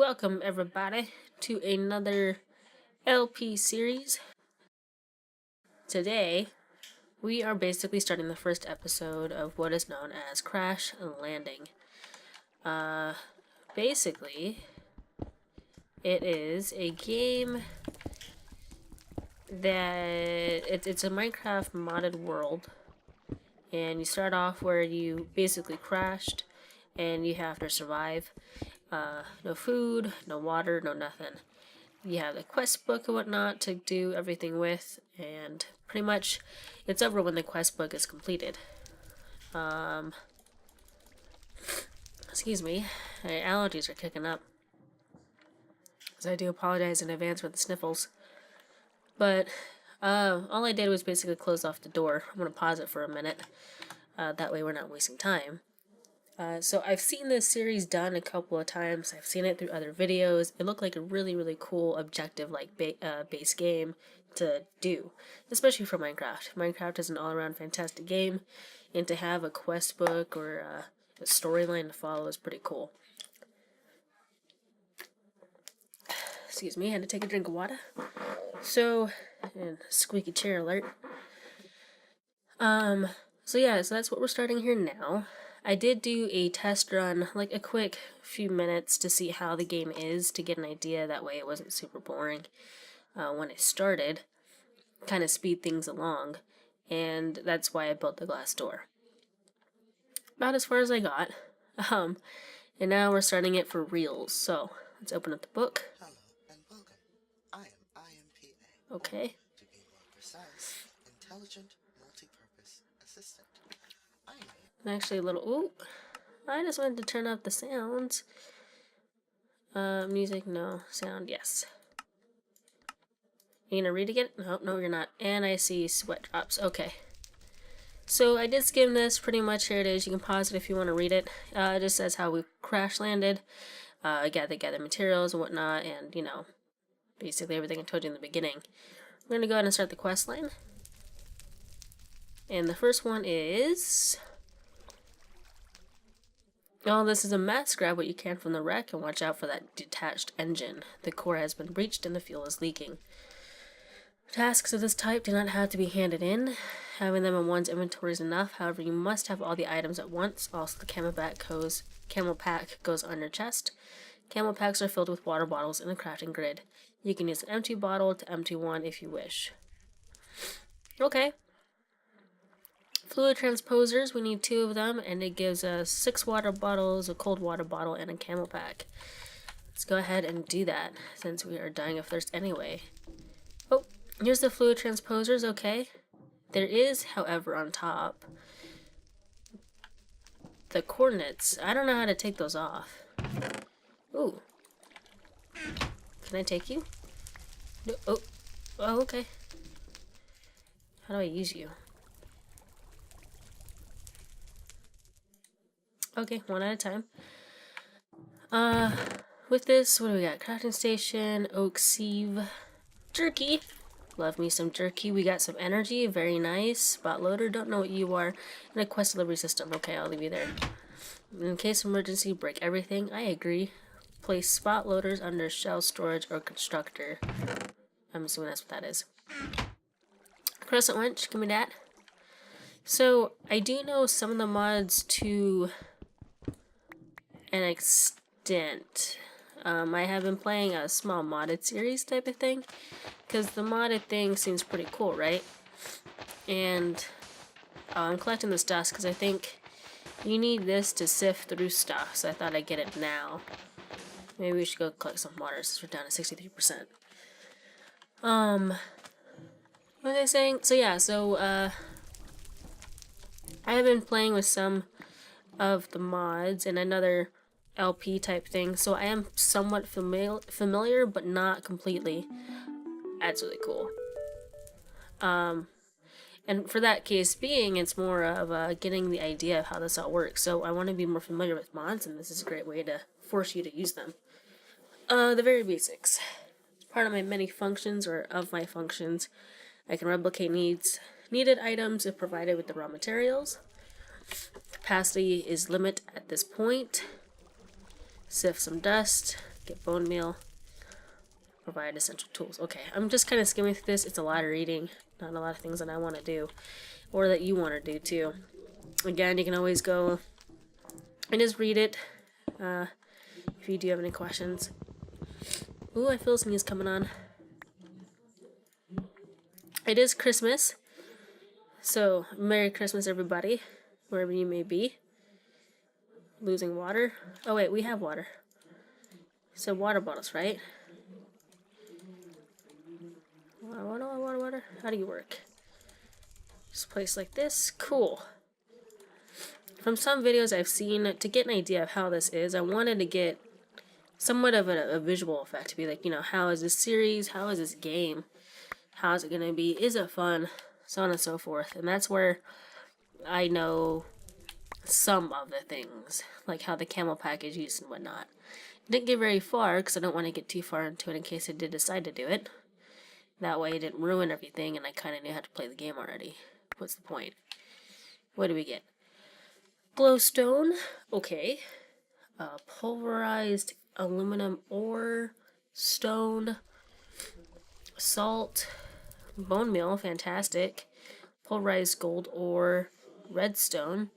Welcome everybody to another LP series. Today we are basically starting the first episode of what is known as Crash Landing. Basically it is a game that it's a Minecraft modded world, and you start off where you basically crashed and you have to survive. No food, no water, no nothing. You have the quest book and whatnot to do everything with, and pretty much it's over when the quest book is completed. Excuse me, my allergies are kicking up, so I do apologize in advance for the sniffles. But all I did was basically close off the door. I'm gonna pause it for a minute. That way we're not wasting time. So I've seen this series done a couple of times. I've seen it through other videos. It looked like a really cool objective like base game to do, especially for Minecraft. Minecraft is an all-around fantastic game, and to have a quest book or a storyline to follow is pretty cool. Excuse me, I had to take a drink of water. So, and squeaky chair alert. So that's what we're starting here now. I did do a test run, like a quick few minutes to see how the game is, to get an idea. That way it wasn't super boring when it started. Kind of speed things along, and that's why I built the glass door. About as far as I got. And now we're starting it for reals, so let's open up the book. Hello and welcome. I am IMPA. Okay. To be more precise, Intelligent Multi-Purpose Assistant. Actually a little, ooh, I just wanted to turn up the sounds. Music, no. Sound, yes. You gonna read again? No, you're not. And I see sweat drops. Okay. So I did skim this pretty much. Here it is. You can pause it if you want to read it. It just says how we crash landed, gather materials and whatnot, and, basically everything I told you in the beginning. We're gonna go ahead and start the quest line. And the first one is... this is a mass. Grab what you can from the wreck and watch out for that detached engine. The core has been breached and the fuel is leaking. Tasks of this type do not have to be handed in. Having them in one's inventory is enough. However, you must have all the items at once. Also, the camel pack goes on your chest. Camel packs are filled with water bottles in a crafting grid. You can use an empty bottle to empty one if you wish. Okay. Fluid transposers, we need 2 of them, and it gives us 6 water bottles, a cold water bottle, and a camel pack. Let's go ahead and do that, since we are dying of thirst anyway. Oh, here's the fluid transposers, okay. There is, however, on top, the coordinates. I don't know how to take those off. Ooh. Can I take you? No, oh, okay. How do I use you? Okay, one at a time. With this, what do we got? Crafting station, oak sieve, jerky. Love me some jerky. We got some energy, very nice. Spot loader, don't know what you are. And a quest delivery system. Okay, I'll leave you there. In case of emergency, break everything. I agree. Place spot loaders under shell storage or constructor. I'm assuming that's what that is. Crescent winch, give me that. So, I do know some of the mods to an extent. I have been playing a small modded series type of thing, because the modded thing seems pretty cool, right? And I'm collecting this dust because I think you need this to sift through stuff, so I thought I'd get it now. Maybe we should go collect some water since we're down to 63%. What was I saying? So I have been playing with some of the mods and another LP type thing, so I am somewhat familiar, but not completely. That's really cool. And for that case being, it's more of getting the idea of how this all works. So I want to be more familiar with mods, and this is a great way to force you to use them. The very basics. Part of my many functions, or of my functions, I can replicate needed items if provided with the raw materials. Capacity is limit at this point. Sift some dust. get bone meal, provide essential tools. Okay, I'm just kind of skimming through this. It's a lot of reading, not a lot of things that I want to do, or that you want to do too. Again, you can always go and just read it if you do have any questions. Ooh, I feel sneeze coming on. It is Christmas, so Merry Christmas, everybody, wherever you may be. Losing water. Oh wait, we have water. So water bottles, right? Water. How do you work? Just place like this. Cool. From some videos I've seen, to get an idea of how this is, I wanted to get somewhat of a visual effect. To be like, you know, how is this series? How is this game? How is it going to be? Is it fun? So on and so forth. And that's where I know some of the things, like how the camel pack is used and whatnot. Didn't get very far because I don't want to get too far into it in case I did decide to do it. That way it didn't ruin everything and I kind of knew how to play the game already. What's the point? What do we get? Glowstone. Okay. Pulverized aluminum ore. Stone. Salt. Bone meal. Fantastic. Pulverized gold ore. Redstone.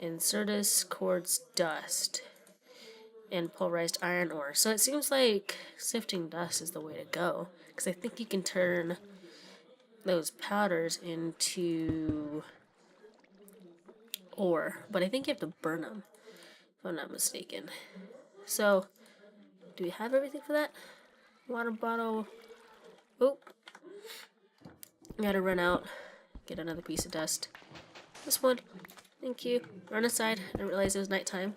Insertus quartz dust. And pulverized iron ore. So it seems like sifting dust is the way to go. Because I think you can turn those powders into ore. But I think you have to burn them, if I'm not mistaken. So, do we have everything for that? Water bottle. Oh. Gotta run out. Get another piece of dust. This one. Thank you. Run aside. I didn't realize it was nighttime.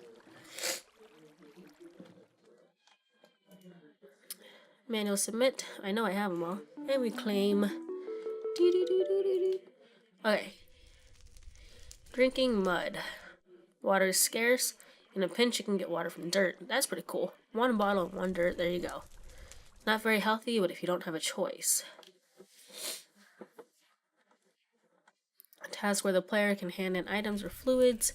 Manual submit. I know I have them all. And reclaim. Okay. Drinking mud. Water is scarce. In a pinch, you can get water from dirt. That's pretty cool. One bottle and one dirt. There you go. Not very healthy, but if you don't have a choice. A task where the player can hand in items or fluids.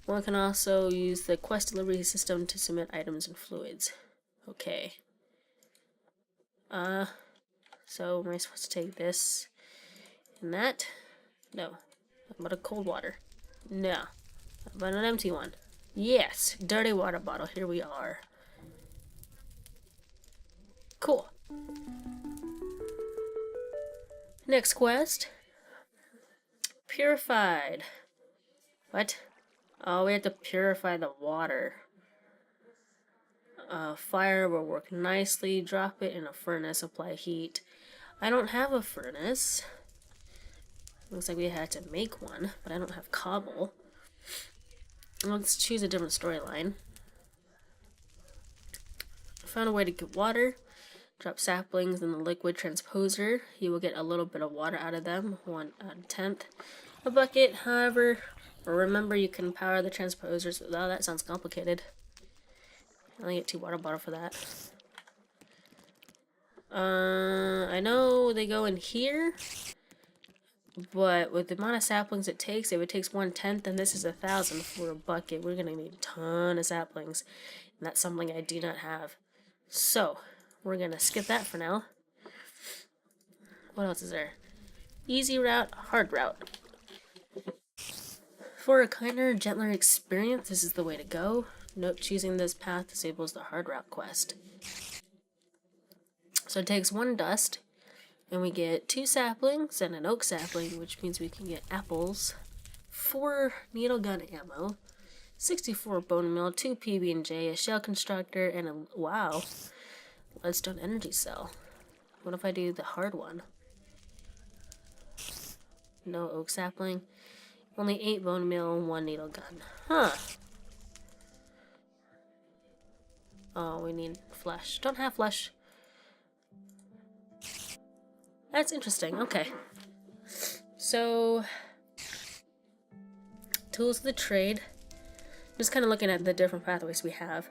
One can also use the quest delivery system to submit items and fluids. Okay. So am I supposed to take this and that? No. How about a cold water? No. How about an empty one? Yes. Dirty water bottle. Here we are. Cool. Next quest. Purified. What? Oh, we have to purify the water. Fire will work nicely. Drop it in a furnace. Apply heat. I don't have a furnace. Looks like we had to make one, but I don't have cobble. Let's choose a different storyline. Found a way to get water. Drop saplings in the liquid transposer. You will get a little bit of water out of them. 1/10. A bucket, however. Remember, you can power the transposers. Oh, that sounds complicated. I only get 2 water bottles for that. I know they go in here, but with the amount of saplings it takes, if it takes 1/10, and this is 1,000 for a bucket, we're gonna need a ton of saplings, and that's something I do not have. So we're gonna skip that for now. What else is there? Easy route, hard route. For a kinder, gentler experience, this is the way to go. Note, choosing this path disables the hard route quest. So it takes 1 dust, and we get 2 saplings and an oak sapling, which means we can get apples, 4 needle gun ammo, 64 bone meal, 2 PB&J, a shell constructor, and a, wow, leadstone energy cell. What if I do the hard one? No oak sapling, only 8 bone meal, 1 needle gun. Huh. Oh, we need flesh. Don't have flesh. That's interesting. Okay. So, tools of the trade. Just kind of looking at the different pathways we have.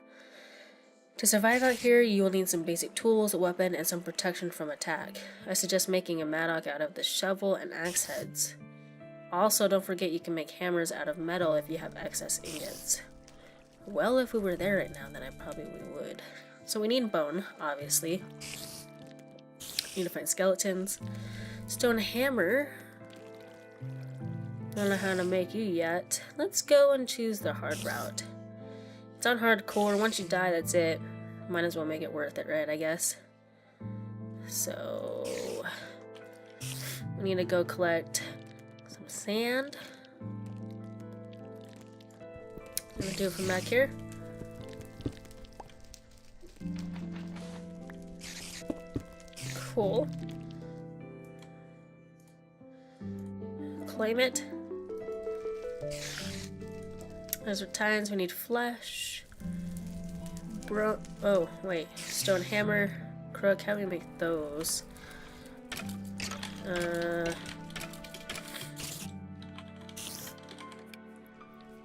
To survive out here, you will need some basic tools, a weapon, and some protection from attack. I suggest making a mattock out of the shovel and axe heads. Also, don't forget you can make hammers out of metal if you have excess ingots. Well, if we were there right now, then I probably would. So we need bone, obviously. Need to find skeletons. Stone hammer. Don't know how to make you yet. Let's go and choose the hard route. It's on hardcore. Once you die, that's it. Might as well make it worth it, right? I guess. So we need to go collect some sand. I'm gonna do it from back here. Cool. Claim it. Those are tines. We need flesh. Oh, wait. Stone hammer. Crook. How do we make those?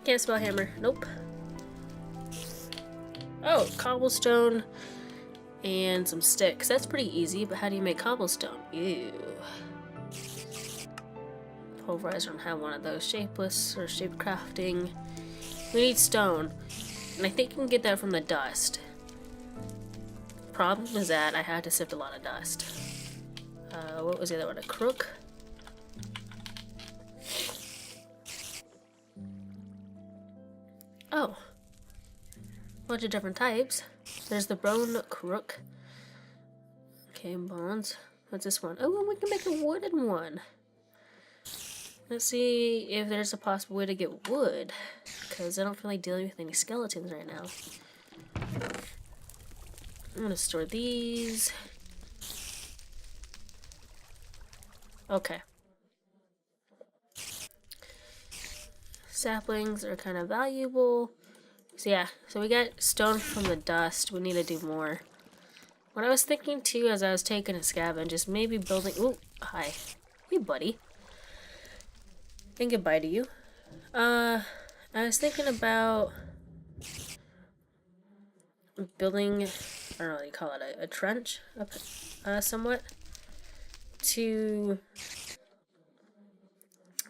Can't spell hammer. Nope. Oh, cobblestone and some sticks. That's pretty easy, but how do you make cobblestone? Ew. Pulverizer, don't have one of those. Shapeless or shape crafting. We need stone. And I think you can get that from the dust. Problem is that I had to sift a lot of dust. What was the other one? A crook? Oh. Bunch of different types. There's the bone crook. Okay, bones. What's this one? Oh, we can make a wooden one. Let's see if there's a possible way to get wood. Because I don't feel like dealing with any skeletons right now. I'm gonna store these. Okay. Saplings are kind of valuable. So yeah, so we got stone from the dust. We need to do more. What I was thinking too as I was taking a scavenge is maybe building... Ooh, hi. Hey, buddy. And goodbye to you. I was thinking about building, I don't know what you call it, a trench, somewhat, to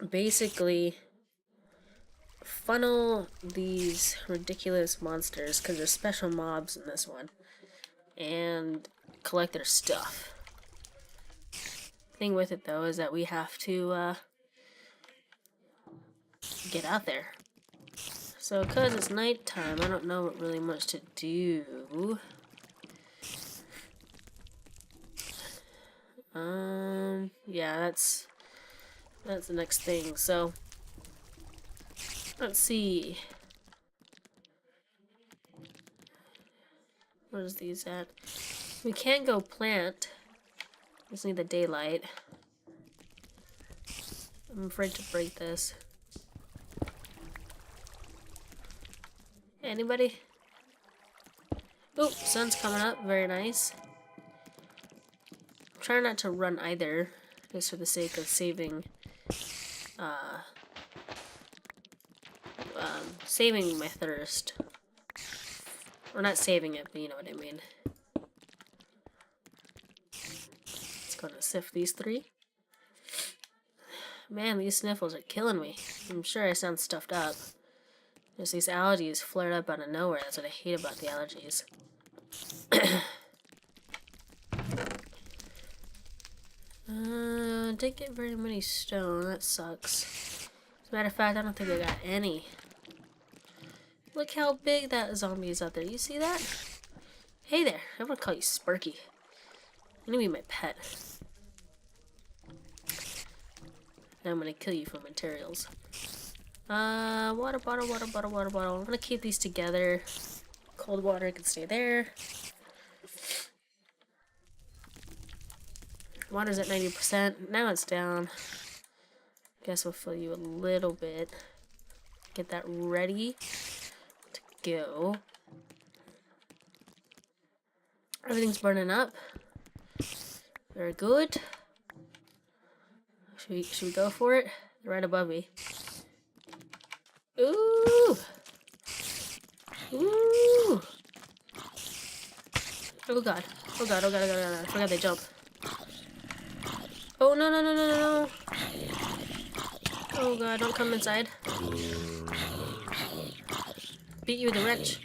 basically funnel these ridiculous monsters, because there's special mobs in this one, and collect their stuff. Thing with it though is that we have to get out there. So because it's nighttime, I don't know what really much to do. Yeah, that's the next thing. So let's see. Where's these at? We can't go plant. Just need the daylight. I'm afraid to break this. Anybody? Oh, sun's coming up. Very nice. I'm trying not to run either, just for the sake of saving, saving my thirst. Or not saving it, but you know what I mean. Let's go to sift these three. Man, these sniffles are killing me. I'm sure I sound stuffed up. There's these allergies flared up out of nowhere. That's what I hate about the allergies. Didn't get very many stone. That sucks. As a matter of fact, I don't think I got any. Look how big that zombie is out there. You see that? Hey there. I'm gonna call you Sparky. You're gonna be my pet. And I'm gonna kill you for materials. Water bottle, water bottle, water bottle. I'm gonna keep these together. Cold water can stay there. Water's at 90%. Now it's down. Guess we'll fill you a little bit. Get that ready to go. Everything's burning up. Very good. Should we go for it? They're right above me. Ooh! Ooh! Oh god. Oh god, oh god, oh god, oh god. I forgot they jump. Oh no, no, no, no, no, no. Oh god, don't come inside. Beat you with a wrench.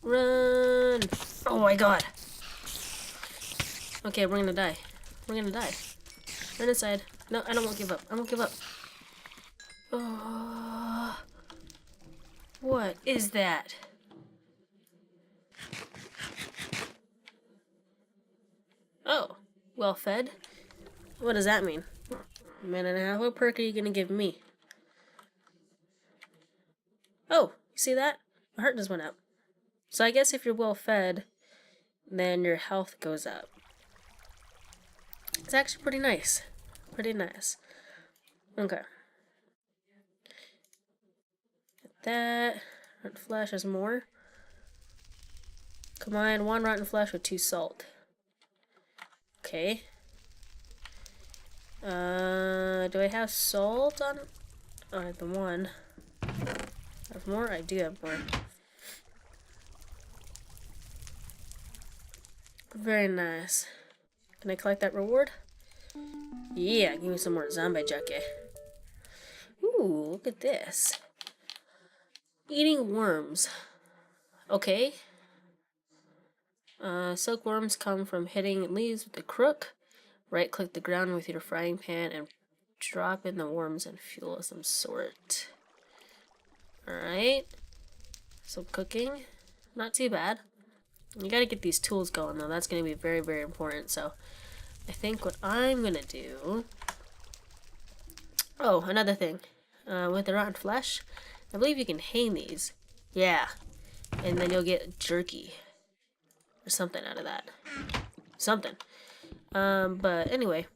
Run! Oh my god. Okay, we're gonna die. We're gonna die. Run inside. No, I don't want to give up. I won't give up. Oh, what is that? Oh, well fed? What does that mean? A minute and a half. What perk are you gonna give me? Oh, you see that? My heart just went up. So I guess if you're well fed, then your health goes up. It's actually pretty nice. Pretty nice. Okay. Get that. Rotten flesh is more. Come on, 1 rotten flesh with 2 salt. Okay. Do I have salt on? Oh, I have the 1. I have more? I do have more. Very nice. Can I collect that reward? Yeah, give me some more zombie jerky. Ooh, look at this. Eating worms. Okay. Silkworms come from hitting leaves with a crook. Right click the ground with your frying pan and drop in the worms and fuel of some sort. Alright. So cooking. Not too bad. You gotta get these tools going though. That's gonna be very, very important. So I think what I'm gonna do... Oh, another thing. With the rotten flesh, I believe you can hang these. Yeah. And then you'll get jerky. Or something out of that. Something. But anyway.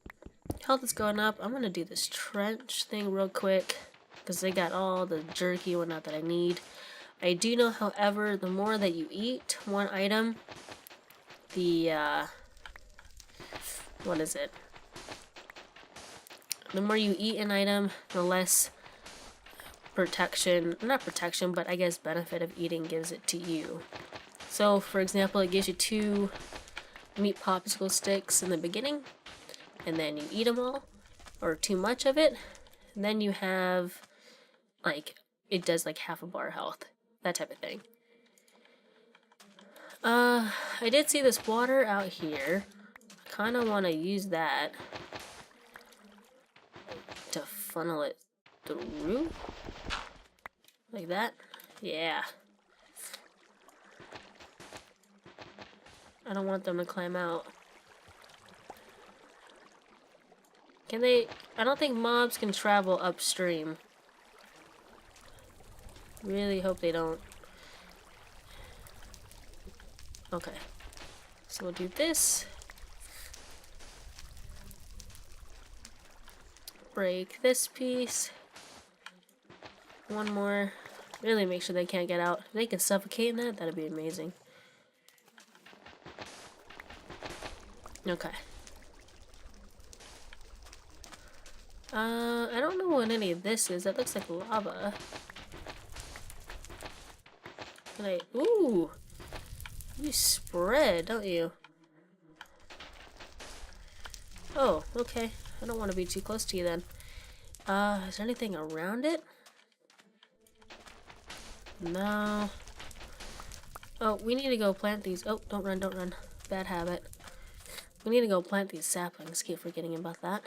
Health is going up. I'm gonna do this trench thing real quick. Because they got all the jerky and whatnot that I need. I do know, however, the more that you eat one item, the, what is it? The more you eat an item, the less protection, not protection, but I guess benefit of eating gives it to you. So, for example, it gives you 2 meat popsicle sticks in the beginning, and then you eat them all, or too much of it, and then you have, like, it does like half a bar health, that type of thing. I did see this water out here. I kind of want to use that to funnel it through. Like that? Yeah. I don't want them to climb out. Can they? I don't think mobs can travel upstream. Really hope they don't. Okay. So we'll do this. Break this piece. 1 more. Really make sure they can't get out. If they can suffocate in that, that'd be amazing. Okay. I don't know what any of this is. That looks like lava. Can I... Ooh! You spread, don't you? Oh, okay. I don't want to be too close to you then. Is there anything around it? No. Oh, we need to go plant these. Oh, don't run, don't run. Bad habit. We need to go plant these saplings. Keep forgetting about that.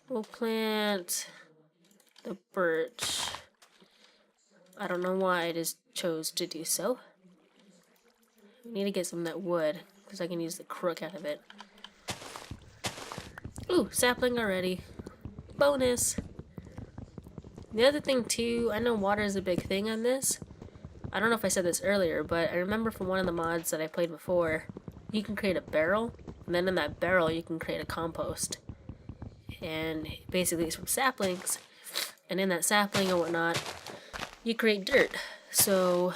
We'll plant the birch. I don't know why I just chose to do so. We need to get some of that wood, because I can use the crook out of it. Ooh, sapling already. Bonus! The other thing too, I know water is a big thing on this. I don't know if I said this earlier, but I remember from one of the mods that I played before, you can create a barrel, and then in that barrel you can create a compost. And basically it's from saplings, and in that sapling and whatnot, you create dirt. So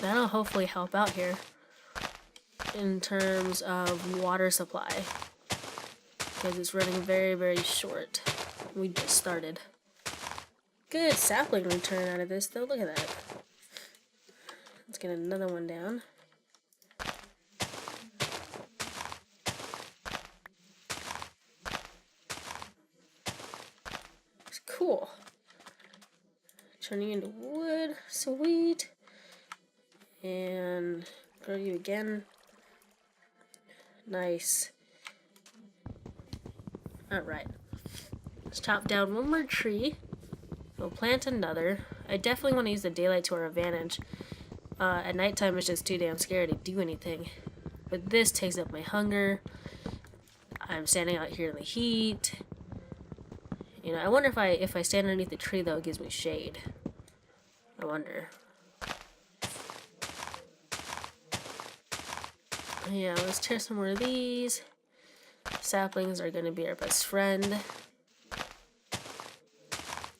that'll hopefully help out here in terms of water supply, because it's running very, very short. We just started. Good sapling return out of this though, look at that. Let's get another one down. turning into wood. Sweet. And grow you again. Nice. Alright. Let's chop down one more tree. We'll plant another. I definitely want to use the daylight to our advantage. At nighttime, it's just too damn scary to do anything. But this takes up my hunger. I'm standing out here in the heat. You know, I wonder if I stand underneath the tree, though, it gives me shade. I wonder. Yeah, let's tear some more of these. Saplings are going to be our best friend.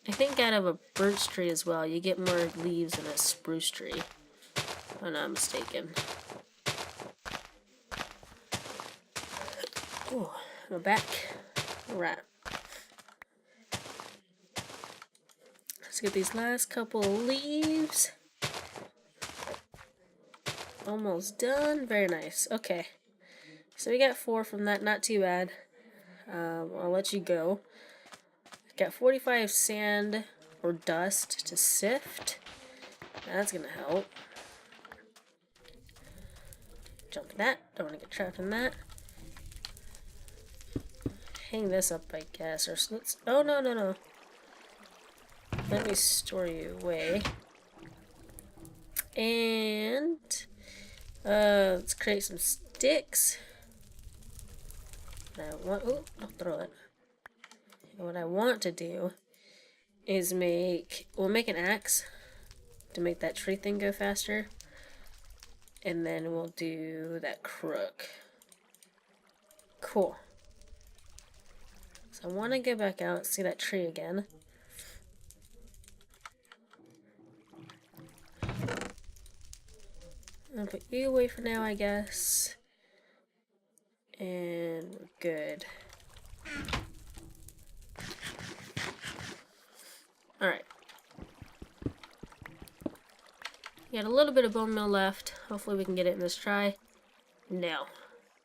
I think out of a birch tree as well, you get more leaves than a spruce tree. If I'm not mistaken. Oh, we're back. Alright. Let's get these last couple of leaves. Almost done. Very nice. Okay. So we got 4 from that. Not too bad. I'll let you go. Got 45 sand or dust to sift. That's gonna help. Jump that. Don't want to get trapped in that. Hang this up, I guess. Or let's. Oh no. Let me store you away. And let's create some sticks. And I want. Oh, don't throw it. And what I want to do is we'll make an axe to make that tree thing go faster. And then we'll do that crook. Cool. So I want to go back out and see that tree again. I'll put you away for now, I guess. And we're good. Alright. We got a little bit of bone meal left. Hopefully we can get it in this try. No.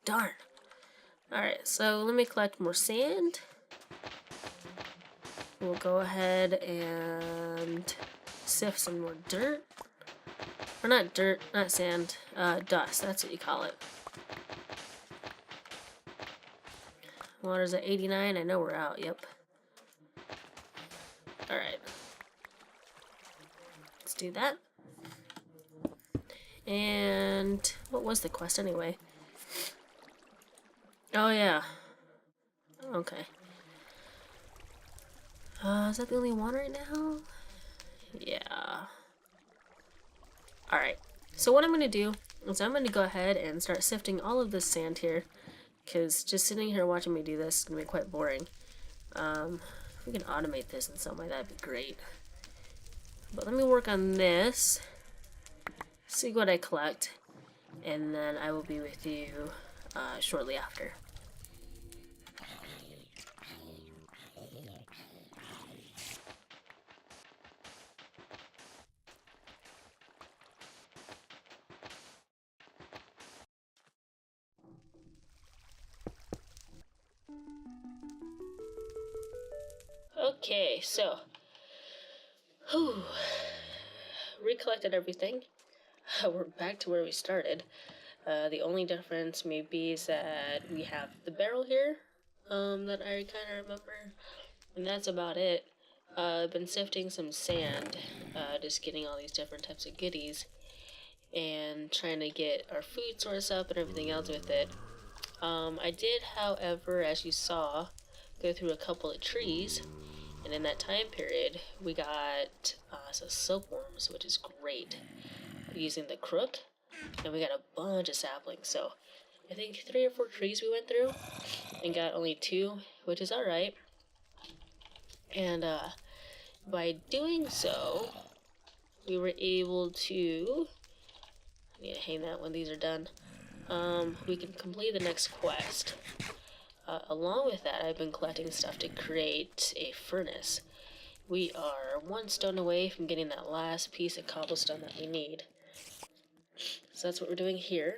Darn. Alright, so let me collect more sand. We'll go ahead and sift some more dirt. Or not dirt, not sand, dust, that's what you call it. Water's at 89, I know we're out, yep. Alright. Let's do that. And what was the quest anyway? Oh yeah. Okay. Is that the only one right now? Yeah. Alright. So what I'm going to do is I'm going to go ahead and start sifting all of this sand here. Because just sitting here watching me do this is going to be quite boring. If we can automate this in some way, that'd be great. But let me work on this. See what I collect. And then I will be with you shortly after. Okay, so recollected everything. We're back to where we started. The only difference maybe is that we have the barrel here that I kind of remember, and that's about it. I've been sifting some sand, just getting all these different types of goodies, and trying to get our food source up and everything else with it. I did, however, as you saw, go through a couple of trees. And in that time period, we got some silkworms, which is great, using the crook, and we got a bunch of saplings. So I think 3 or 4 trees we went through, and got only 2, which is alright. And by doing so, we were able to, I need to hang that when these are done, we can complete the next quest. Along with that, I've been collecting stuff to create a furnace. We are 1 stone away from getting that last piece of cobblestone that we need. So that's what we're doing here.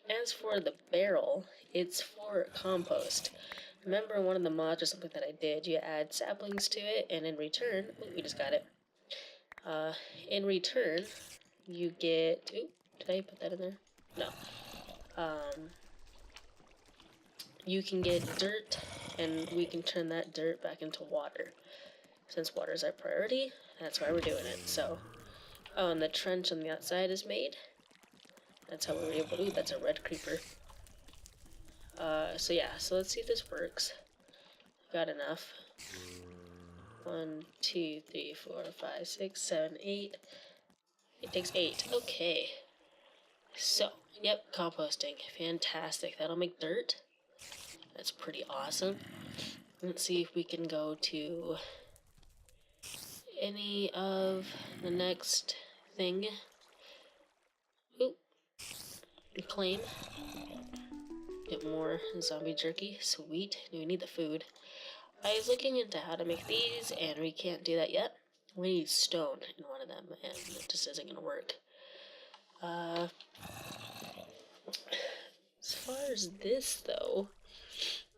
As for the barrel, it's for compost. Remember one of the mods or something that I did, you add saplings to it, and in return, we just got it. In return, you get... Ooh, did I put that in there? No. You can get dirt, and we can turn that dirt back into water. Since water is our priority, that's why we're doing it. So, oh, and the trench on the outside is made. That's how we were able to... Ooh, that's a red creeper. So yeah, so let's see if this works. Got enough. 1, 2, 3, 4, 5, 6, 7, 8. It takes 8. Okay. So, yep, composting. Fantastic. That'll make dirt. That's pretty awesome. Let's see if we can go to any of the next thing. Oop. Claim. Get more zombie jerky. Sweet. We need the food. I was looking into how to make these, and we can't do that yet. We need stone in one of them, and it just isn't going to work. As far as this, though,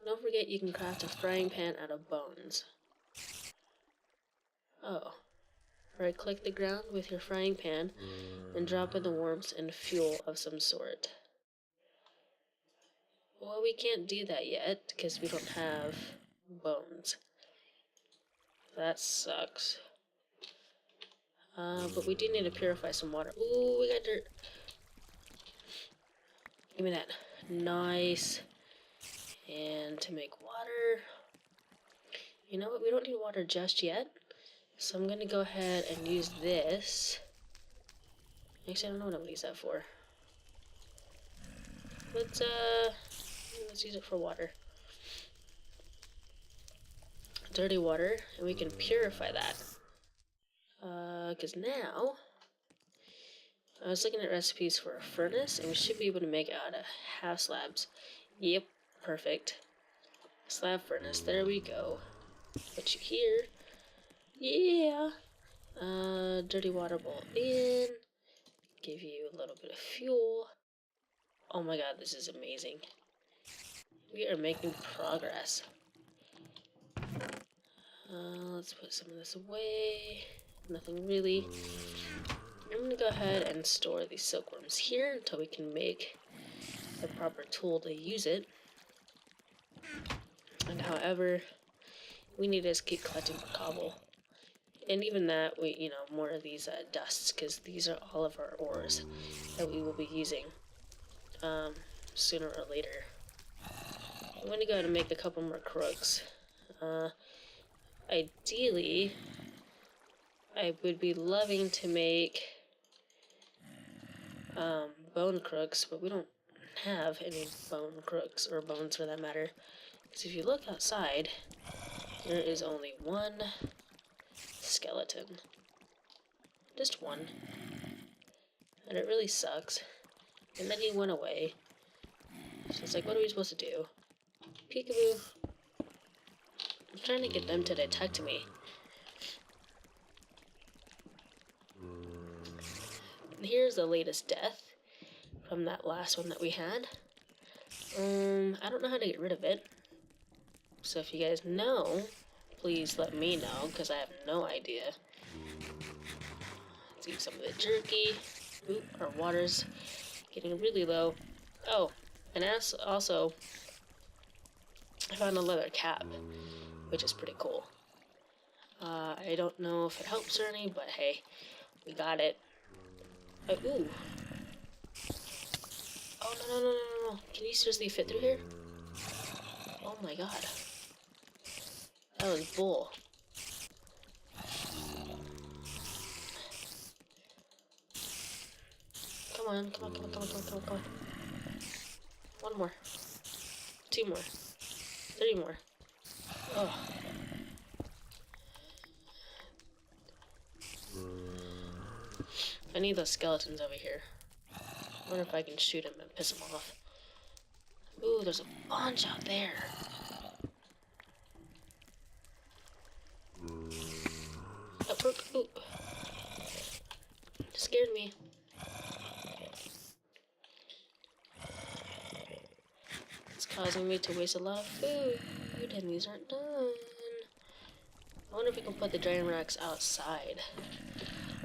don't forget you can craft a frying pan out of bones. Oh. Right-click the ground with your frying pan, and drop in the warmth and fuel of some sort. Well, we can't do that yet, because we don't have bones. That sucks. But we do need to purify some water. Ooh, we got dirt. Give me that. Nice. And to make water... You know what? We don't need water just yet. So I'm going to go ahead and use this. Actually, I don't know what I'm going to use that for. Let's use it for water. Dirty water, and we can purify that. Because now... I was looking at recipes for a furnace, and we should be able to make it out of half slabs. Yep, perfect. Slab furnace, there we go. Put you here. Yeah. Dirty water bowl in. Give you a little bit of fuel. Oh my god, this is amazing. We are making progress. Let's put some of this away. Nothing really. I'm gonna go ahead and store these silkworms here until we can make the proper tool to use it. And however, we need to just keep collecting for cobble. And even that, more of these dusts, because these are all of our ores that we will be using sooner or later. I'm going to go ahead and make a couple more crooks. Ideally, I would be loving to make bone crooks, but we don't have any bone crooks, or bones for that matter. Because if you look outside, there is only one skeleton. Just one. And it really sucks. And then he went away. So it's like, what are we supposed to do? Peekaboo. I'm trying to get them to detect me. And here's the latest death from that last one that we had. I don't know how to get rid of it. So if you guys know, please let me know, because I have no idea. Let's eat some of the jerky. Oop, our water's getting really low. Oh, and also, I found a leather cap, which is pretty cool. I don't know if it helps or any, but hey, we got it. Ooh. Oh, no. Can you seriously fit through here? Oh my god. That was bull. Come on. One more. 2 more. 3 more. Oh. I need those skeletons over here. I wonder if I can shoot them and piss them off. Ooh, there's a bunch out there. Ooh. Scared me. It's causing me to waste a lot of food, and these aren't done. I wonder if we can put the drain racks outside.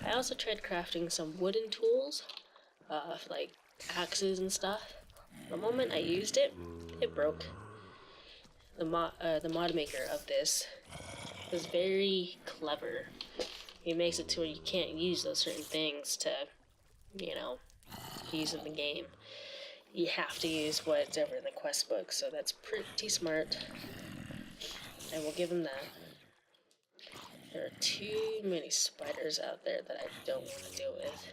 I also tried crafting some wooden tools, like axes and stuff. The moment I used it, it broke. The mod maker of this is very clever. He makes it to where you can't use those certain things to, you know, use in the game. You have to use whatever in the quest book, so that's pretty smart. I will give him that. There are too many spiders out there that I don't want to deal with.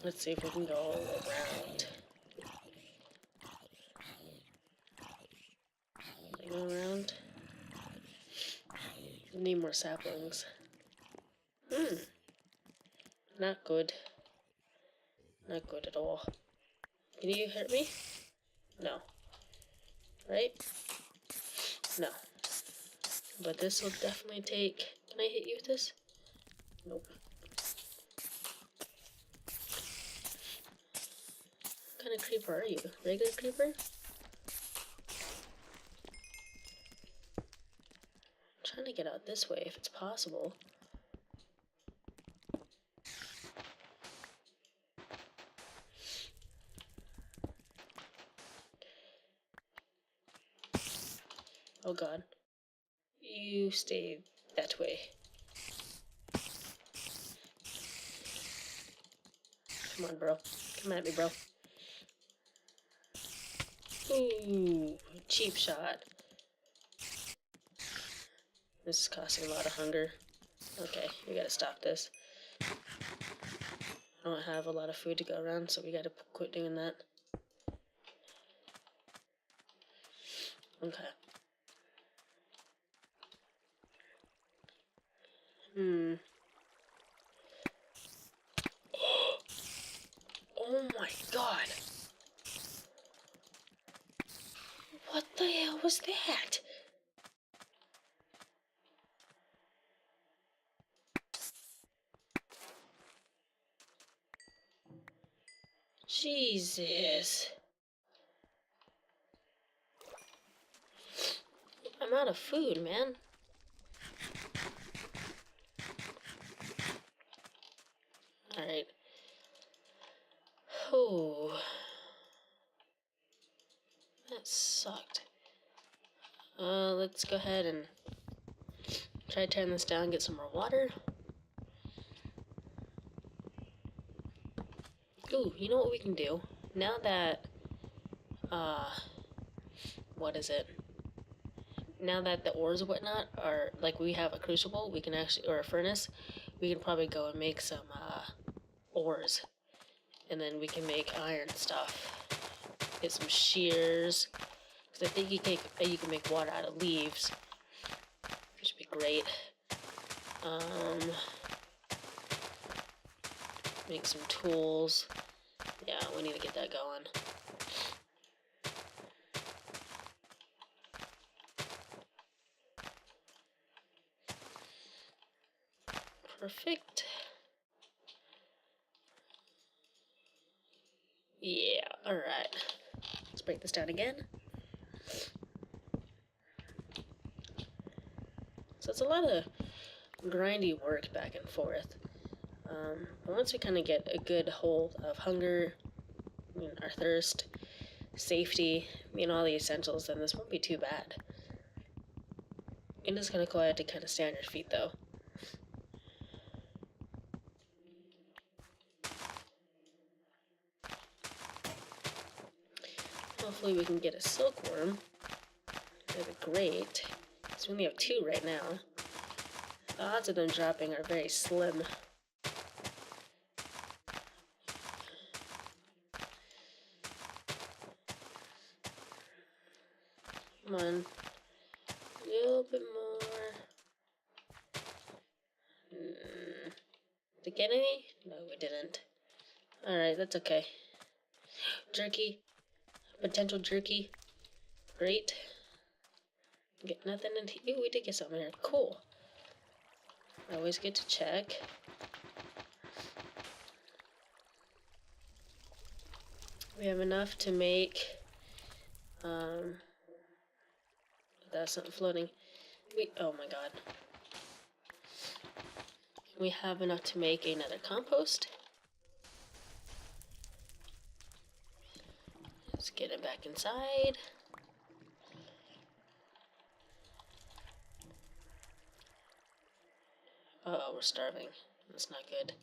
Let's see if we can go around. Can I go around? I need more saplings. Not good. Not good at all. Can you hurt me? No. Right? No. But this will definitely take... Can I hit you with this? Nope. What kind of creeper are you? Regular creeper? I'm trying to get out this way if it's possible. Oh god. You stay that way. Come on, bro. Come at me, bro. Ooh, cheap shot. This is causing a lot of hunger. Okay, we gotta stop this. I don't have a lot of food to go around, so we gotta quit doing that. Okay. Oh my god! What the hell was that? Jesus. I'm out of food, man. Alright. Oh. That sucked. Let's go ahead and try to turn this down, get some more water. Ooh, you know what we can do? Now that, what is it? Now that the ores and whatnot are, like, we have a crucible, we can actually, or a furnace, we can probably go and make some, ores. And then we can make iron stuff. Get some shears. Because I think you can make water out of leaves. Which would be great. Make some tools. Yeah, we need to get that going. Perfect. Yeah, alright. Let's break this down again. So it's a lot of grindy work back and forth. But once we kind of get a good hold of hunger, our thirst, safety, all the essentials, then this won't be too bad. It is kind of cool to kind of stay on your feet, though. Hopefully we can get a silkworm. That'd be great. So we only have 2 right now. The odds of them dropping are very slim. Come on. A little bit more. Did it get any? No, we didn't. Alright, that's okay. Jerky. Potential jerky. Great. Get nothing in here. Ooh, we did get something in here. Cool. Always good to check. We have enough to make, that's not floating. Oh my god. We have enough to make another compost. Let's get it back inside. Uh-oh, we're starving. That's not good.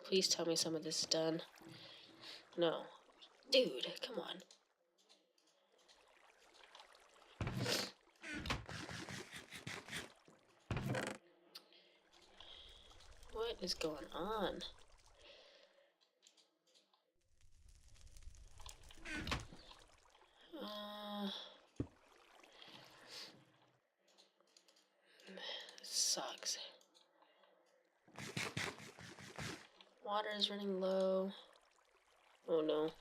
Please tell me some of this is done. No. Dude, come on. What is going on? This sucks. Water is running low. Oh no.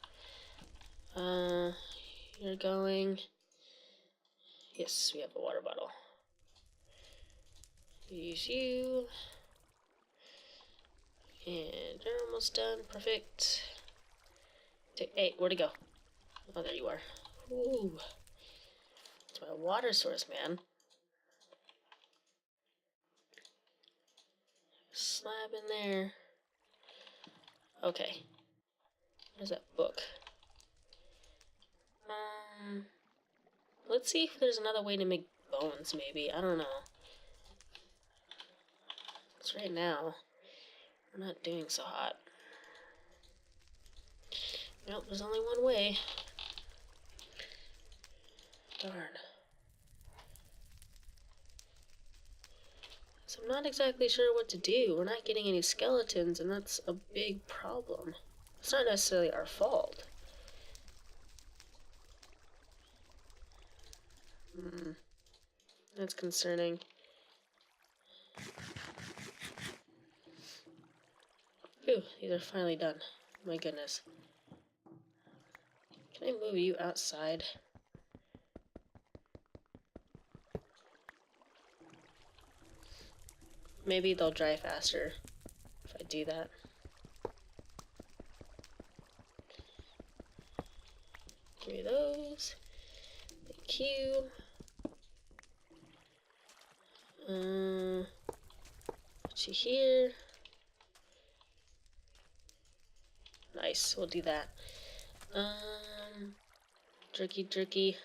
You're going. Yes, we have a water bottle. Use you. And you're almost done. Perfect. Hey, where'd it go? Oh, there you are. Ooh. It's my water source, man. Slab in there. Okay. Where's that book? Let's see if there's another way to make bones, maybe. I don't know. Because right now, we're not doing so hot. Nope, there's only one way. Darn. So I'm not exactly sure what to do. We're not getting any skeletons, and that's a big problem. It's not necessarily our fault. That's concerning. Phew, these are finally done. My goodness. Can I move you outside? Maybe they'll dry faster if I do that. Give me those. Thank you. Put you here. Nice, we'll do that. Jerky.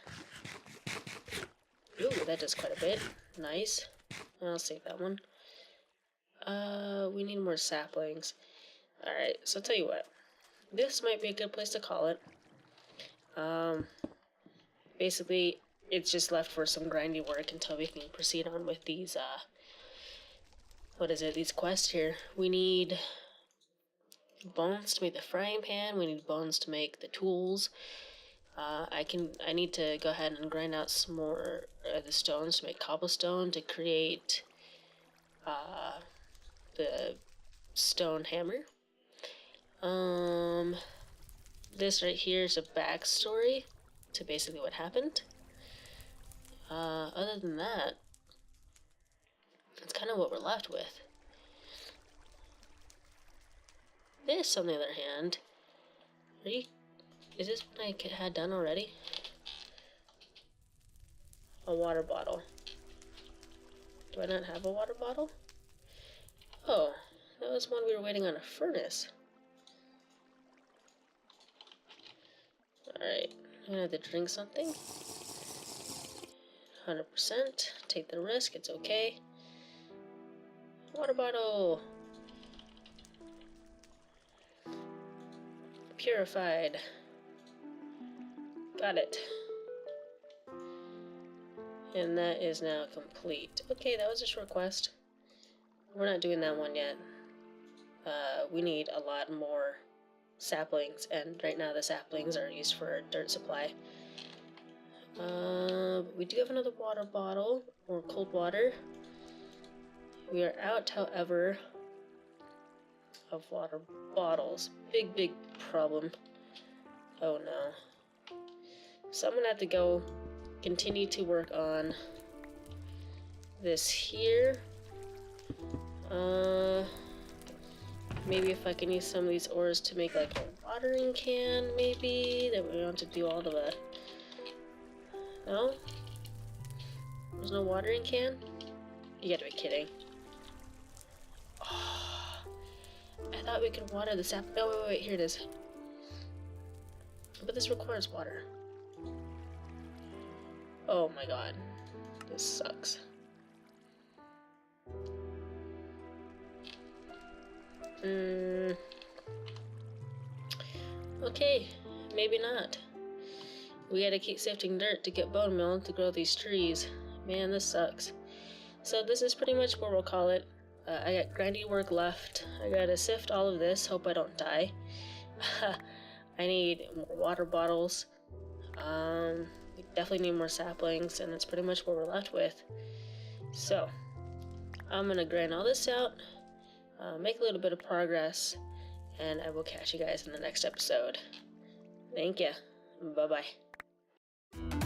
Ooh, that does quite a bit. Nice. I'll save that one. We need more saplings. Alright, so I'll tell you what. This might be a good place to call it. Basically, it's just left for some grindy work until we can proceed on with these, these quests here. We need bones to make the frying pan, we need bones to make the tools. I need to go ahead and grind out some more the stones to make cobblestone to create, the stone hammer. This right here is a backstory to basically what happened. Other than that, that's kind of what we're left with. This, on the other hand, is this what I had done already? A water bottle. Do I not have a water bottle? Oh, that was one we were waiting on a furnace. Alright, I'm gonna have to drink something. 100%. Take the risk, it's okay. Water bottle! Purified. Got it. And that is now complete. Okay, that was a short quest. We're not doing that one yet. We need a lot more saplings, and right now the saplings are used for dirt supply. We do have another water bottle, or cold water. We are out, however, of water bottles. Big problem. Oh no. So I'm gonna have to go continue to work on this here. Maybe if I can use some of these ores to make like a watering can, maybe, that we don't have to do all the, no? There's no watering can? You gotta be kidding. Oh, I thought we could water the sap. Oh, wait, here it is. But this requires water. Oh my god. This sucks. Okay, maybe not. We gotta keep sifting dirt to get bone meal to grow these trees. Man, this sucks. So this is pretty much what we'll call it. I got grindy work left. I gotta sift all of this, hope I don't die. I need more water bottles. We definitely need more saplings, and that's pretty much what we're left with. So, I'm gonna grind all this out, make a little bit of progress, and I will catch you guys in the next episode. Thank you. Bye-bye.